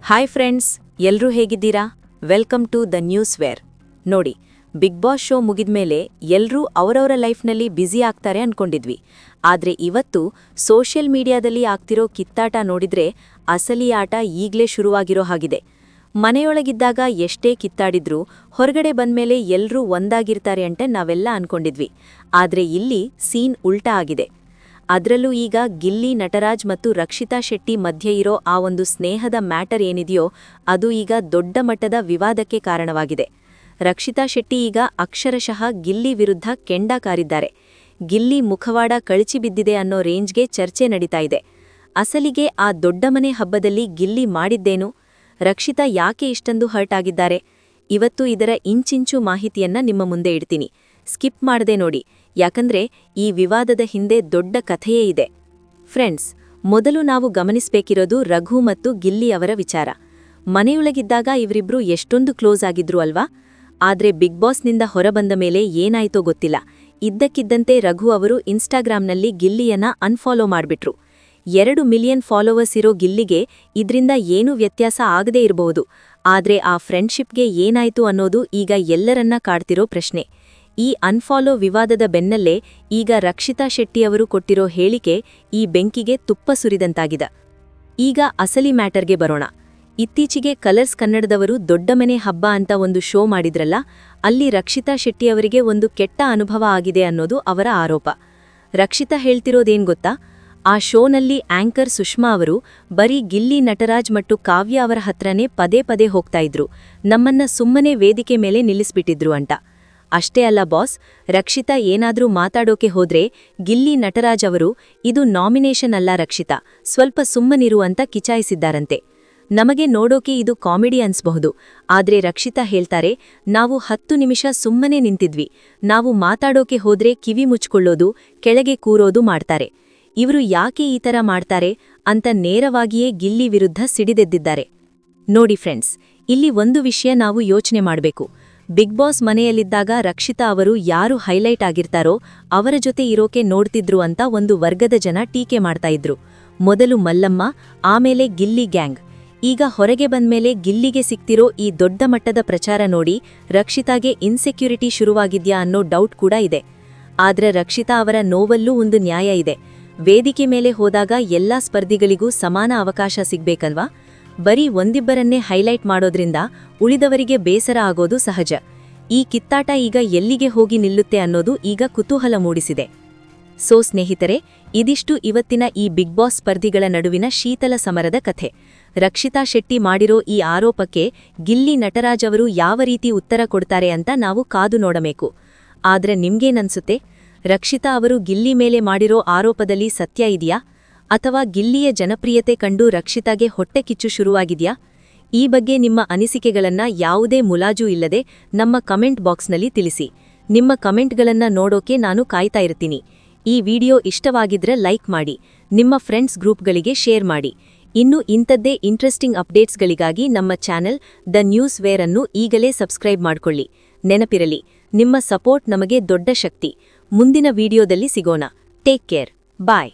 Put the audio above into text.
Hi friends, ಎಲ್ರೂ ಹೇಗಿದ್ದೀರಾ? Welcome to the news where. ನೋಡಿ, ಬಿಗ್ ಬಾಸ್ ಶೋ ಮುಗಿದ್ಮೇಲೆ ಎಲ್ರೂ ಅವರವರ ಲೈಫ್ನಲ್ಲಿ ಬ್ಯುಸಿ ಆಗ್ತಾರೆ ಅನ್ಕೊಂಡಿದ್ವಿ. ಆದ್ರೆ ಇವತ್ತು ಸೋಷಿಯಲ್ ಮೀಡಿಯಾದಲ್ಲಿ ಆಗ್ತಿರೋ ಕಿತ್ತಾಟ ನೋಡಿದ್ರೆ ಅಸಲಿ ಆಟ ಈಗ್ಲೇ ಶುರುವಾಗಿರೋ ಹಾಗಿದೆ. ಮನೆಯೊಳಗಿದ್ದಾಗ ಎಷ್ಟೇ ಕಿತ್ತಾಡಿದ್ರೂ ಹೊರಗಡೆ ಬಂದ್ಮೇಲೆ ಎಲ್ರೂ ಒಂದಾಗಿರ್ತಾರೆ ಅಂತ ನಾವೆಲ್ಲ ಅನ್ಕೊಂಡಿದ್ವಿ. ಆದ್ರೆ ಇಲ್ಲಿ ಸೀನ್ ಉಲ್ಟಾ ಆಗಿದೆ. ಅದರಲ್ಲೂ ಈಗ ಗಿಲ್ಲಿ ನಟರಾಜ್ ಮತ್ತು ರಕ್ಷಿತಾ ಶೆಟ್ಟಿ ಮಧ್ಯೆ ಇರೋ ಆ ಒಂದು ಸ್ನೇಹದ ಮ್ಯಾಟರ್ ಏನಿದೆಯೋ ಅದು ಈಗ ದೊಡ್ಡ ಮಟ್ಟದ ವಿವಾದಕ್ಕೆ ಕಾರಣವಾಗಿದೆ. ರಕ್ಷಿತಾ ಶೆಟ್ಟಿ ಈಗ ಅಕ್ಷರಶಃ ಗಿಲ್ಲಿ ವಿರುದ್ಧ ಕೆಂಡ ಕಾರಿದ್ದಾರೆ. ಗಿಲ್ಲಿ ಮುಖವಾಡ ಕಳಚಿಬಿದ್ದಿದೆ ಅನ್ನೋ ರೇಂಜ್ಗೆ ಚರ್ಚೆ ನಡೀತಾ ಇದೆ. ಅಸಲಿಗೆ ಆ ದೊಡ್ಡಮನೆ ಹಬ್ಬದಲ್ಲಿ ಗಿಲ್ಲಿ ಮಾಡಿದ್ದೇನು? ರಕ್ಷಿತಾ ಯಾಕೆ ಇಷ್ಟೊಂದು ಹರ್ಟ್ ಆಗಿದ್ದಾರೆ? ಇವತ್ತು ಇದರ ಇಂಚಿಂಚು ಮಾಹಿತಿಯನ್ನ ನಿಮ್ಮ ಮುಂದೆ ಇಡ್ತೀನಿ. ಸ್ಕಿಪ್ ಮಾಡದೆ ನೋಡಿ, ಯಾಕಂದ್ರೆ ಈ ವಿವಾದದ ಹಿಂದೆ ದೊಡ್ಡ ಕಥೆಯೇ ಇದೆ. ಫ್ರೆಂಡ್ಸ್, ಮೊದಲು ನಾವು ಗಮನಿಸಬೇಕಿರೋದು ರಘು ಮತ್ತು ಗಿಲ್ಲಿ ಅವರ ವಿಚಾರ. ಮನೆಯೊಳಗಿದ್ದಾಗ ಇವರಿಬ್ರು ಎಷ್ಟೊಂದು ಕ್ಲೋಸ್ ಆಗಿದ್ರು ಅಲ್ವಾ? ಆದ್ರೆ ಬಿಗ್ ಬಾಸ್ನಿಂದ ಹೊರಬಂದ ಮೇಲೆ ಏನಾಯ್ತೋ ಗೊತ್ತಿಲ್ಲ. ಇದ್ದಕ್ಕಿದ್ದಂತೆ ರಘು ಅವರು ಇನ್ಸ್ಟಾಗ್ರಾಂನಲ್ಲಿ ಗಿಲ್ಲಿಯನ್ನ ಅನ್ಫಾಲೋ ಮಾಡ್ಬಿಟ್ರು. 2 ಮಿಲಿಯನ್ ಫಾಲೋವರ್ಸ್ ಇರೋ ಗಿಲ್ಲಿಗೆ ಇದ್ರಿಂದ ಏನೂ ವ್ಯತ್ಯಾಸ ಆಗದೇ ಇರಬಹುದು. ಆದ್ರೆ ಆ ಫ್ರೆಂಡ್ಶಿಪ್ಗೆ ಏನಾಯ್ತು ಅನ್ನೋದು ಈಗ ಎಲ್ಲರನ್ನ ಕಾಡ್ತಿರೋ ಪ್ರಶ್ನೆ. ಈ ಅನ್ಫಾಲೋ ವಿವಾದದ ಬೆನ್ನಲ್ಲೇ ಈಗ ರಕ್ಷಿತಾ ಶೆಟ್ಟಿಯವರು ಕೊಟ್ಟಿರೋ ಹೇಳಿಕೆ ಈ ಬೆಂಕಿಗೆ ತುಪ್ಪ ಸುರಿದಂತಾಗಿದೆ. ಈಗ ಅಸಲಿ ಮ್ಯಾಟರ್ಗೆ ಬರೋಣ. ಇತ್ತೀಚೆಗೆ ಕಲರ್ಸ್ ಕನ್ನಡದವರು ದೊಡ್ಡಮನೆ ಹಬ್ಬ ಅಂತ ಒಂದು ಶೋ ಮಾಡಿದ್ರಲ್ಲ, ಅಲ್ಲಿ ರಕ್ಷಿತಾ ಶೆಟ್ಟಿಯವರಿಗೆ ಒಂದು ಕೆಟ್ಟ ಅನುಭವ ಆಗಿದೆ ಅನ್ನೋದು ಅವರ ಆರೋಪ. ರಕ್ಷಿತಾ ಹೇಳ್ತಿರೋದೇನ್ ಗೊತ್ತಾ? ಆ ಶೋನಲ್ಲಿ ಆಂಕರ್ ಸುಷ್ಮಾ ಅವರು ಬರೀ ಗಿಲ್ಲಿ ನಟರಾಜ್ ಮತ್ತು ಕಾವ್ಯ ಅವರ ಹತ್ರನೇ ಪದೇ ಪದೇ ಹೋಗ್ತಾ ಇದ್ರು, ನಮ್ಮನ್ನ ಸುಮ್ಮನೆ ವೇದಿಕೆ ಮೇಲೆ ನಿಲ್ಲಿಸ್ಬಿಟ್ಟಿದ್ರು ಅಂತ. ಅಷ್ಟೇ ಅಲ್ಲ ಬಾಸ್, ರಕ್ಷಿತಾ ಏನಾದ್ರೂ ಮಾತಾಡೋಕೆ ಹೋದ್ರೆ ಗಿಲ್ಲಿ ನಟರಾಜ್ ಅವರು ಇದು ನಾಮಿನೇಷನ್ ಅಲ್ಲ ರಕ್ಷಿತಾ, ಸ್ವಲ್ಪ ಸುಮ್ಮನಿರು ಅಂತ ಕಿಚಾಯಿಸಿದ್ದಾರಂತೆ. ನಮಗೆ ನೋಡೋಕೆ ಇದು ಕಾಮಿಡಿ ಅನ್ಸ್ಬಹುದು, ಆದ್ರೆ ರಕ್ಷಿತಾ ಹೇಳ್ತಾರೆ, ನಾವು 10 ನಿಮಿಷ ಸುಮ್ಮನೆ ನಿಂತಿದ್ವಿ, ನಾವು ಮಾತಾಡೋಕೆ ಹೋದ್ರೆ ಕಿವಿ ಮುಚ್ಕೊಳ್ಳೋದು, ಕೆಳಗೆ ಕೂರೋದು ಮಾಡ್ತಾರೆ. ಇವರು ಯಾಕೆ ಈ ತರ ಮಾಡ್ತಾರೆ ಅಂತ ನೇರವಾಗಿಯೇ ಗಿಲ್ಲಿ ವಿರುದ್ಧ ಸಿಡಿದೆದ್ದಿದ್ದಾರೆ. ನೋಡಿ ಫ್ರೆಂಡ್ಸ್, ಇಲ್ಲಿ ಒಂದು ವಿಷಯ ನಾವು ಯೋಚನೆ ಮಾಡಬೇಕು. ಬಿಗ್ ಬಾಸ್ ಮನೆಯಲ್ಲಿದ್ದಾಗ ರಕ್ಷಿತಾ ಅವರು ಯಾರು ಹೈಲೈಟ್ ಆಗಿರ್ತಾರೋ ಅವರ ಜೊತೆ ಇರೋಕೆ ನೋಡ್ತಿದ್ರು ಅಂತ ಒಂದು ವರ್ಗದ ಜನ ಟೀಕೆ ಮಾಡ್ತಾ ಇದ್ರು. ಮೊದಲು ಮಲ್ಲಮ್ಮ, ಆಮೇಲೆ ಗಿಲ್ಲಿ ಗ್ಯಾಂಗ್. ಈಗ ಹೊರಗೆ ಬಂದ್ಮೇಲೆ ಗಿಲ್ಲಿಗೆ ಸಿಕ್ತಿರೋ ಈ ದೊಡ್ಡ ಮಟ್ಟದ ಪ್ರಚಾರ ನೋಡಿ ರಕ್ಷಿತಾಗೆ ಇನ್ಸೆಕ್ಯೂರಿಟಿ ಶುರುವಾಗಿದ್ಯಾ ಅನ್ನೋ ಡೌಟ್ ಕೂಡ ಇದೆ. ಆದ್ರೆ ರಕ್ಷಿತಾ ಅವರ ನೋವಲ್ಲೂ ಒಂದು ನ್ಯಾಯ ಇದೆ. ವೇದಿಕೆ ಮೇಲೆ ಹೋದಾಗ ಎಲ್ಲಾ ಸ್ಪರ್ಧಿಗಳಿಗೂ ಸಮಾನ ಅವಕಾಶ ಸಿಗ್ಬೇಕಲ್ವಾ? ಬರೀ ಒಂದಿಬ್ಬರನ್ನೇ ಹೈಲೈಟ್ ಮಾಡೋದ್ರಿಂದ ಉಳಿದವರಿಗೆ ಬೇಸರ ಆಗೋದು ಸಹಜ. ಈ ಕಿತ್ತಾಟ ಈಗ ಎಲ್ಲಿಗೆ ಹೋಗಿ ನಿಲ್ಲುತ್ತೆ ಅನ್ನೋದು ಈಗ ಕುತೂಹಲ ಮೂಡಿಸಿದೆ. ಸೋ ಸ್ನೇಹಿತರೆ, ಇದಿಷ್ಟು ಇವತ್ತಿನ ಈ ಬಿಗ್ ಬಾಸ್ ಸ್ಪರ್ಧಿಗಳ ನಡುವಿನ ಶೀತಲ ಸಮರದ ಕಥೆ. ರಕ್ಷಿತಾ ಶೆಟ್ಟಿ ಮಾಡಿರೋ ಈ ಆರೋಪಕ್ಕೆ ಗಿಲ್ಲಿ ನಟರಾಜ್ ಅವರು ಯಾವ ರೀತಿ ಉತ್ತರ ಕೊಡ್ತಾರೆ ಅಂತ ನಾವು ಕಾದು ನೋಡಬೇಕು. ಆದ್ರೆ ನಿಮ್ಗೇನನ್ಸುತ್ತೆ? ರಕ್ಷಿತಾ ಅವರು ಗಿಲ್ಲಿ ಮೇಲೆ ಮಾಡಿರೋ ಆರೋಪದಲ್ಲಿ ಸತ್ಯ ಇದೆಯಾ? ಅಥವಾ ಗಿಲ್ಲಿಯ ಜನಪ್ರಿಯತೆ ಕಂಡು ರಕ್ಷಿತಾಗೆ ಹೊಟ್ಟೆ ಕಿಚ್ಚು ಶುರುವಾಗಿದೆಯಾ? ಈ ಬಗ್ಗೆ ನಿಮ್ಮ ಅನಿಸಿಕೆಗಳನ್ನ ಯಾವುದೇ ಮುಲಾಜು ಇಲ್ಲದೆ ನಮ್ಮ ಕಮೆಂಟ್ ಬಾಕ್ಸ್ನಲ್ಲಿ ತಿಳಿಸಿ. ನಿಮ್ಮ ಕಮೆಂಟ್ಗಳನ್ನ ನೋಡೋಕೆ ನಾನು ಕಾಯ್ತಾ ಇರ್ತೀನಿ. ಈ ವಿಡಿಯೋ ಇಷ್ಟವಾಗಿದ್ರೆ ಲೈಕ್ ಮಾಡಿ, ನಿಮ್ಮ ಫ್ರೆಂಡ್ಸ್ ಗ್ರೂಪ್ಗಳಿಗೆ ಶೇರ್ ಮಾಡಿ. ಇನ್ನು ಇಂಥದ್ದೇ ಇಂಟ್ರೆಸ್ಟಿಂಗ್ ಅಪ್ಡೇಟ್ಸ್ಗಳಿಗಾಗಿ ನಮ್ಮ ಚಾನೆಲ್ ದ ನ್ಯೂಸ್ ವೇರ್ ಅನ್ನು ಈಗಲೇ ಸಬ್ಸ್ಕ್ರೈಬ್ ಮಾಡ್ಕೊಳ್ಳಿ. ನೆನಪಿರಲಿ, ನಿಮ್ಮ ಸಪೋರ್ಟ್ ನಮಗೆ ದೊಡ್ಡ ಶಕ್ತಿ. ಮುಂದಿನ ವಿಡಿಯೋದಲ್ಲಿ ಸಿಗೋಣ. Take care. ಬಾಯ್.